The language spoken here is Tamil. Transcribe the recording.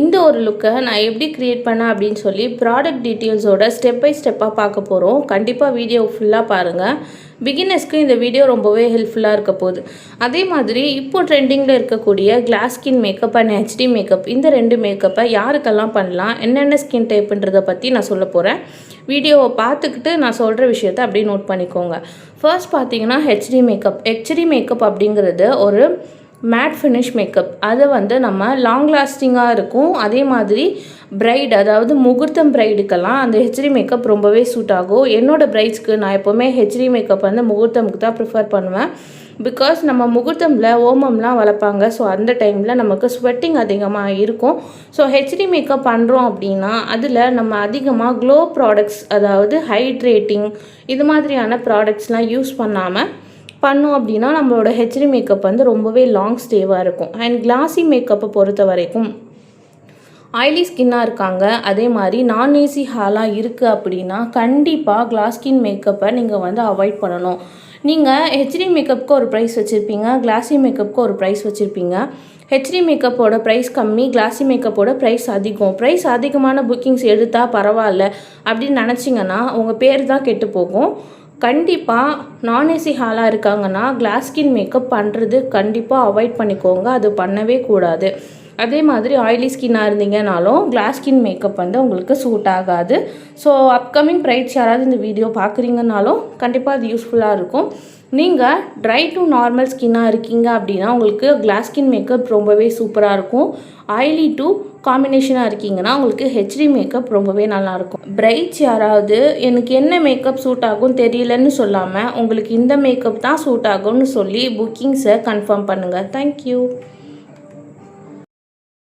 இந்த ஒரு லுக்கை நான் எப்படி க்ரியேட் பண்ணேன் அப்படின்னு சொல்லி ப்ராடக்ட் டீட்டெயில்ஸோட ஸ்டெப் பை ஸ்டெப்பாக பார்க்க போகிறோம். கண்டிப்பாக வீடியோ ஃபுல்லாக பாருங்கள். பிகினர்ஸ்க்கு இந்த வீடியோ ரொம்பவே ஹெல்ப்ஃபுல்லாக இருக்க போகுது. அதே மாதிரி இப்போ ட்ரெண்டிங்கில் இருக்கக்கூடிய class skin makeup and HD makeup, இந்த 2 மேக்கப்பை யாருக்கெல்லாம் பண்ணலாம், என்னென்ன ஸ்கின் டைப்புன்றதை பற்றி நான் சொல்ல போகிறேன். வீடியோவை பார்த்துக்கிட்டு நான் சொல்கிற விஷயத்தை அப்படியே நோட் பண்ணிக்கோங்க. ஃபர்ஸ்ட் பார்த்தீங்கன்னா ஹெச்டி மேக்கப் அப்படிங்கிறது ஒரு மேட் ஃபினிஷ் மேக்கப். அது நம்ம லாங் லாஸ்டிங்காக இருக்கும். அதே மாதிரி பிரைட், அதாவது முகூர்த்தம் பிரைடுக்கெல்லாம் அந்த ஹெச்டி மேக்கப் ரொம்பவே சூட் ஆகும். என்னோடய பிரைட்ஸ்க்கு நான் எப்போவுமே ஹெச்டி மேக்கப் முகூர்த்தமுக்கு தான் ப்ரிஃபர் பண்ணுவேன். பிகாஸ் நம்ம முகூர்த்தமில் ஓமம்லாம் வளர்ப்பாங்க. ஸோ அந்த டைமில் நமக்கு ஸ்வெட்டிங் அதிகமாக இருக்கும். ஸோ ஹெச்டி மேக்கப் பண்ணுறோம் அப்படின்னா அதில் நம்ம அதிகமாக க்ளோ ப்ராடக்ட்ஸ், அதாவது ஹைட்ரேட்டிங் இது மாதிரியான ப்ராடக்ட்ஸ்லாம் யூஸ் பண்ணோம் அப்படின்னா நம்மளோட ஹெச்டி மேக்கப் ரொம்பவே லாங் ஸ்டேவாக இருக்கும். அண்ட் கிளாஸி மேக்கப்பை பொறுத்த வரைக்கும் ஆயிலி ஸ்கின்னாக இருக்காங்க, அதே மாதிரி நான் ஏசி ஹாலாக இருக்குது அப்படின்னா கண்டிப்பாக கிளாஸ் ஸ்கின் மேக்கப்பை நீங்கள் அவாய்ட் பண்ணணும். நீங்கள் ஹெச்டி மேக்கப்புக்கு ஒரு ப்ரைஸ் வச்சுருப்பீங்க, கிளாஸி மேக்கப்புக்கு ஒரு ப்ரைஸ் வச்சுருப்பீங்க. ஹெச்டி மேக்கப்போட ப்ரைஸ் கம்மி, கிளாஸி மேக்கப்போட ப்ரைஸ் அதிகம். ப்ரைஸ் அதிகமான புக்கிங்ஸ் எடுத்தால் பரவாயில்ல அப்படின்னு நினச்சிங்கன்னா உங்கள் பேர் தான் கெட்டு போகும். கண்டிப்பாக நான் ஏசி ஹாலாக இருக்காங்கன்னா கிளாஸ் ஸ்கின் மேக்கப் பண்ணுறது கண்டிப்பாக அவாய்ட் பண்ணிக்கோங்க. அது பண்ணவே கூடாது. அதே மாதிரி ஆயிலி ஸ்கின்னாக இருந்தீங்கனாலும் கிளாஸ் ஸ்கின் மேக்கப் உங்களுக்கு சூட் ஆகாது. ஸோ அப்கமிங் பிரைட்ஸ் யாராவது இந்த வீடியோ பார்க்குறீங்கனாலும் கண்டிப்பாக அது யூஸ்ஃபுல்லாக இருக்கும். நீங்கள் ட்ரை டு நார்மல் ஸ்கின்னாக இருக்கீங்க அப்படின்னா உங்களுக்கு கிளாஸ் ஸ்கின் மேக்கப் ரொம்பவே சூப்பராக இருக்கும். ஆயிலி டு காம்பினேஷனாக இருக்கீங்கன்னா உங்களுக்கு ஹெச்டி மேக்கப் ரொம்பவே நல்லாயிருக்கும். பிரைட்ஸ் யாராவது எனக்கு என்ன மேக்கப் சூட் ஆகும் தெரியலன்னு சொல்லாமல் உங்களுக்கு இந்த மேக்கப் தான் சூட் ஆகும்னு சொல்லி புக்கிங்ஸை கன்ஃபார்ம் பண்ணுங்கள். தேங்க்யூ.